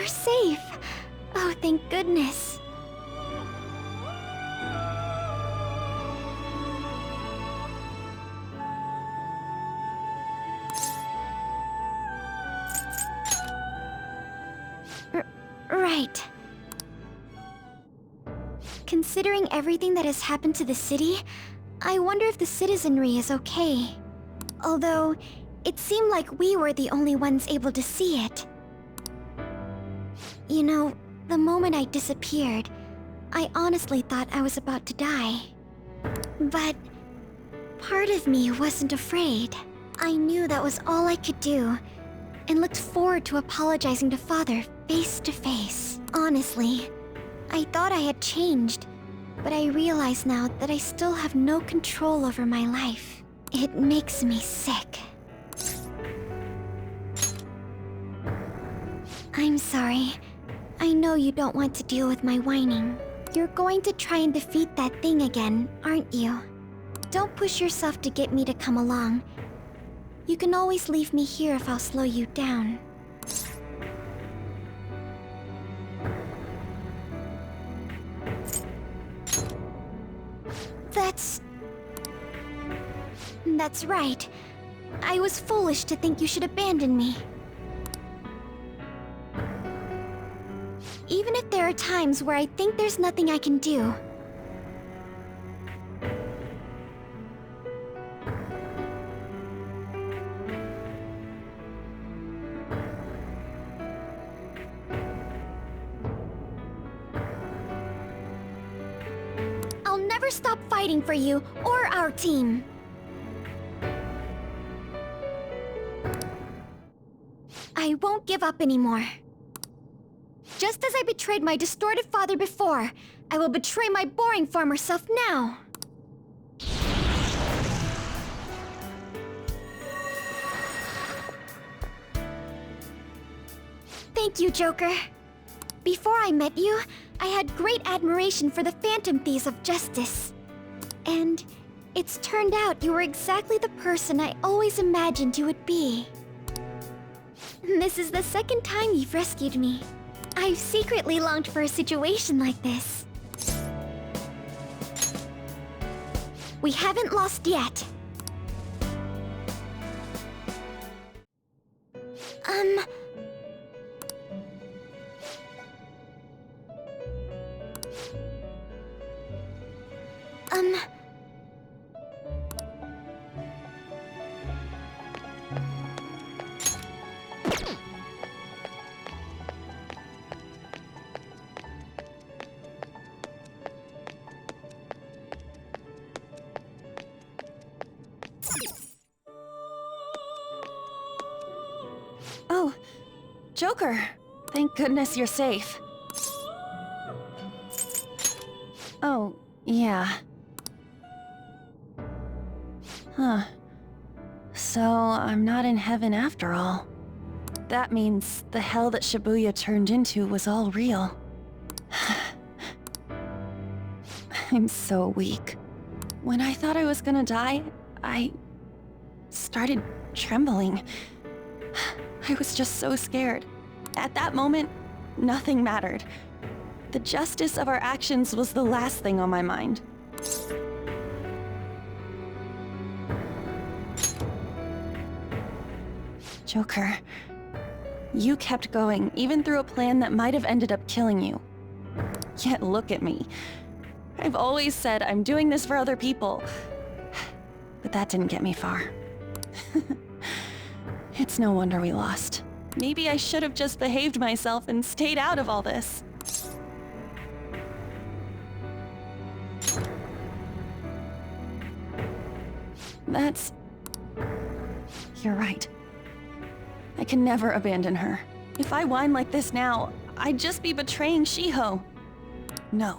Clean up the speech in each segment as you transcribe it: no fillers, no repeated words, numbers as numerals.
You're safe! Oh, thank goodness. Right. Considering everything that has happened to the city, I wonder if the citizenry is okay. Although, it seemed like we were the only ones able to see it. You know, the moment I disappeared, I honestly thought I was about to die. But part of me wasn't afraid. I knew that was all I could do, and looked forward to apologizing to Father face to face. Honestly, I thought I had changed, but I realize now that I still have no control over my life. It makes me sick. I'm sorry. I know you don't want to deal with my whining. You're going to try and defeat that thing again, aren't you? Don't push yourself to get me to come along. You can always leave me here if I'll slow you down. That's right. I was foolish to think you should abandon me. Even if there are times where I think there's nothing I can do. I'll never stop fighting for you or our team. I won't give up anymore. Just as I betrayed my distorted father before, I will betray my boring farmer self now. Thank you, Joker. Before I met you, I had great admiration for the Phantom Thieves of Justice. And it's turned out you were exactly the person I always imagined you would be. This is the second time you've rescued me. I've secretly longed for a situation like this. We haven't lost yet. Oh, Joker. Thank goodness you're safe. Oh, yeah. Huh. So, I'm not in heaven after all. That means the hell that Shibuya turned into was all real. I'm so weak. When I thought I was gonna die, I started trembling. I was just so scared. At that moment, nothing mattered. The justice of our actions was the last thing on my mind. Joker, you kept going, even through a plan that might have ended up killing you. Yet look at me. I've always said I'm doing this for other people. But that didn't get me far. It's no wonder we lost. Maybe I should have just behaved myself and stayed out of all this. You're right. I can never abandon her. If I whine like this now, I'd just be betraying Shiho. No.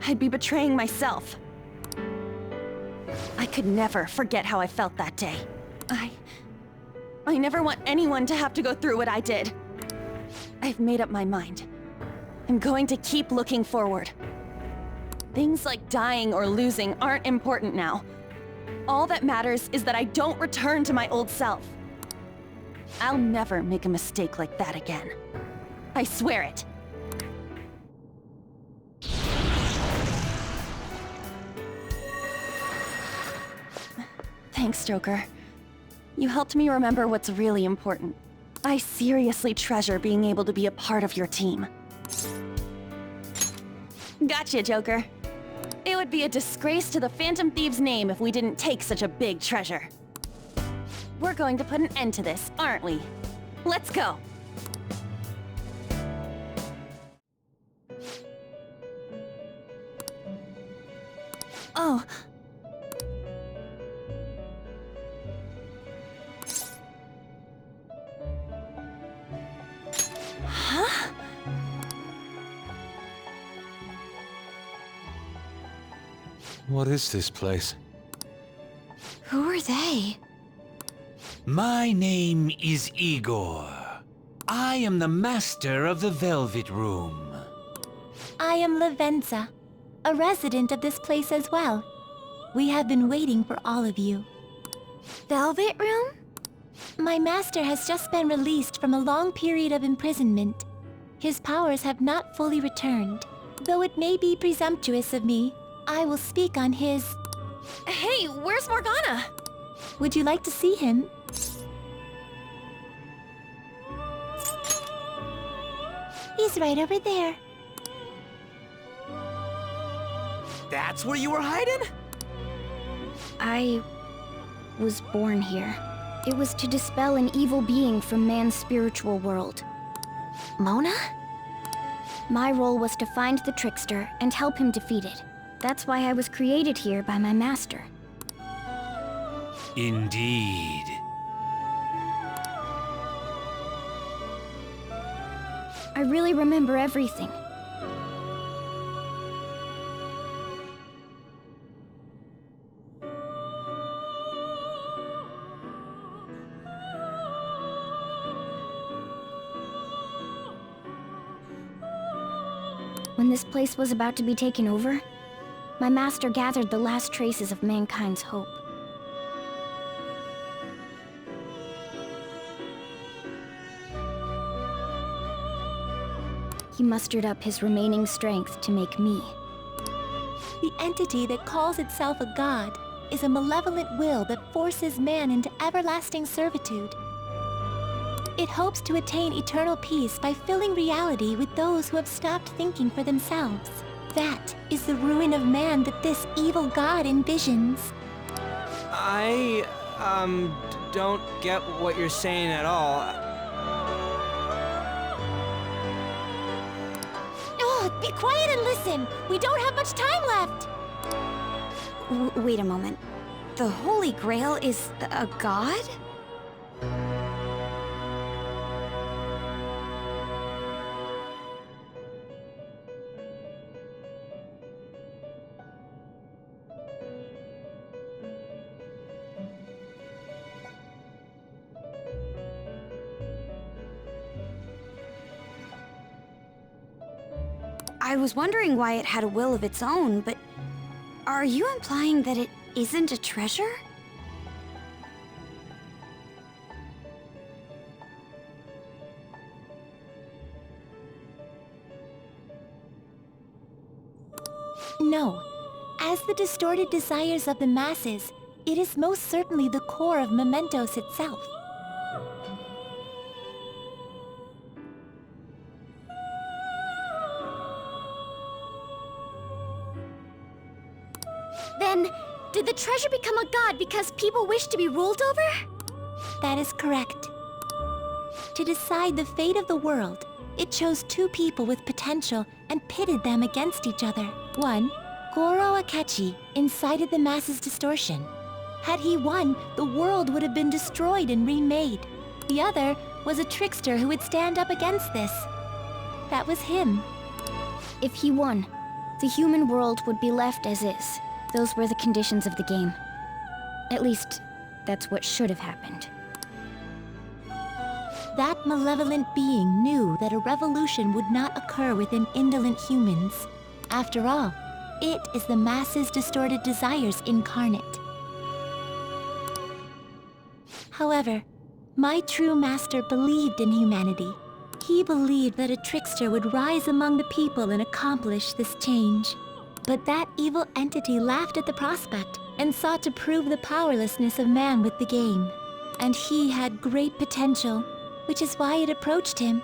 I'd be betraying myself. I could never forget how I felt that day. I never want anyone to have to go through what I did. I've made up my mind. I'm going to keep looking forward. Things like dying or losing aren't important now. All that matters is that I don't return to my old self. I'll never make a mistake like that again. I swear it. Thanks, Joker. You helped me remember what's really important. I seriously treasure being able to be a part of your team. Gotcha, Joker. It would be a disgrace to the Phantom Thieves' name if we didn't take such a big treasure. We're going to put an end to this, aren't we? Let's go! Oh. Huh? What is this place? Who are they? My name is Igor. I am the master of the Velvet Room. I am Lavenza, a resident of this place as well. We have been waiting for all of you. Velvet Room? My master has just been released from a long period of imprisonment. His powers have not fully returned. Though it may be presumptuous of me, I will speak on his... Hey, where's Morgana? Would you like to see him? He's right over there. That's where you were hiding? I was born here. It was to dispel an evil being from man's spiritual world. Mona? My role was to find the trickster and help him defeat it. That's why I was created here by my master. Indeed. I really remember everything. When this place was about to be taken over, my master gathered the last traces of mankind's hope. He mustered up his remaining strength to make me. The entity that calls itself a god is a malevolent will that forces man into everlasting servitude. It hopes to attain eternal peace by filling reality with those who have stopped thinking for themselves. That is the ruin of man that this evil god envisions. I, don't get what you're saying at all. Oh, be quiet and listen! We don't have much time left! Wait a moment. The Holy Grail is a god? I was wondering why it had a will of its own, but are you implying that it isn't a treasure? No. As the distorted desires of the masses, it is most certainly the core of Mementos itself. Then, did the treasure become a god because people wish to be ruled over? That is correct. To decide the fate of the world, it chose two people with potential and pitted them against each other. One, Goro Akechi, incited the masses' distortion. Had he won, the world would have been destroyed and remade. The other was a trickster who would stand up against this. That was him. If he won, the human world would be left as is. Those were the conditions of the game. At least, that's what should have happened. That malevolent being knew that a revolution would not occur within indolent humans. After all, it is the masses' distorted desires incarnate. However, my true master believed in humanity. He believed that a trickster would rise among the people and accomplish this change. But that evil entity laughed at the prospect and sought to prove the powerlessness of man with the game. And he had great potential, which is why it approached him.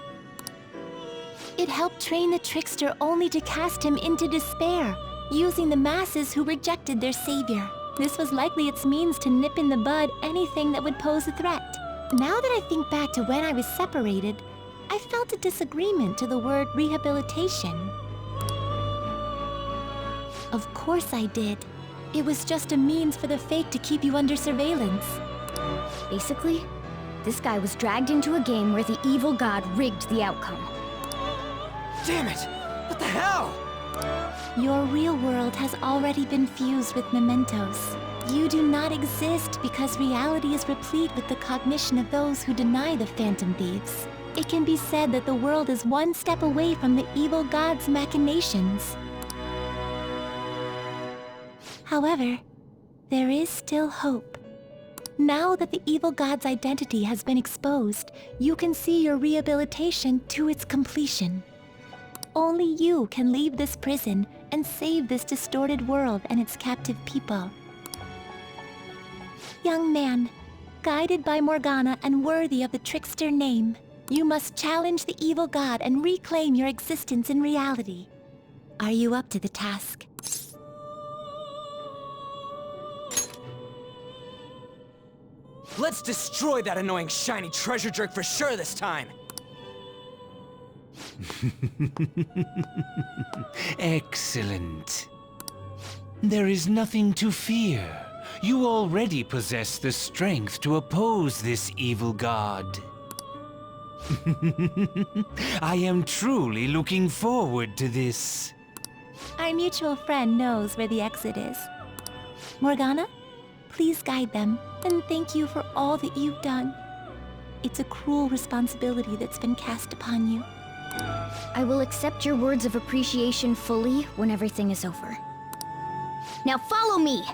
It helped train the trickster only to cast him into despair, using the masses who rejected their savior. This was likely its means to nip in the bud anything that would pose a threat. Now that I think back to when I was separated, I felt a disagreement to the word rehabilitation. Of course I did. It was just a means for the Fake to keep you under surveillance. Basically, this guy was dragged into a game where the evil god rigged the outcome. Damn it! What the hell? Your real world has already been fused with mementos. You do not exist because reality is replete with the cognition of those who deny the Phantom Thieves. It can be said that the world is one step away from the evil god's machinations. However, there is still hope. Now that the evil god's identity has been exposed, you can see your rehabilitation to its completion. Only you can leave this prison and save this distorted world and its captive people. Young man, guided by Morgana and worthy of the trickster name, you must challenge the evil god and reclaim your existence in reality. Are you up to the task? Let's destroy that annoying shiny treasure jerk for sure this time! Excellent. There is nothing to fear. You already possess the strength to oppose this evil god. I am truly looking forward to this. Our mutual friend knows where the exit is. Morgana, please guide them, and thank you for all that you've done. It's a cruel responsibility that's been cast upon you. I will accept your words of appreciation fully when everything is over. Now follow me!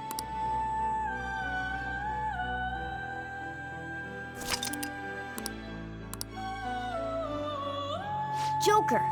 Joker,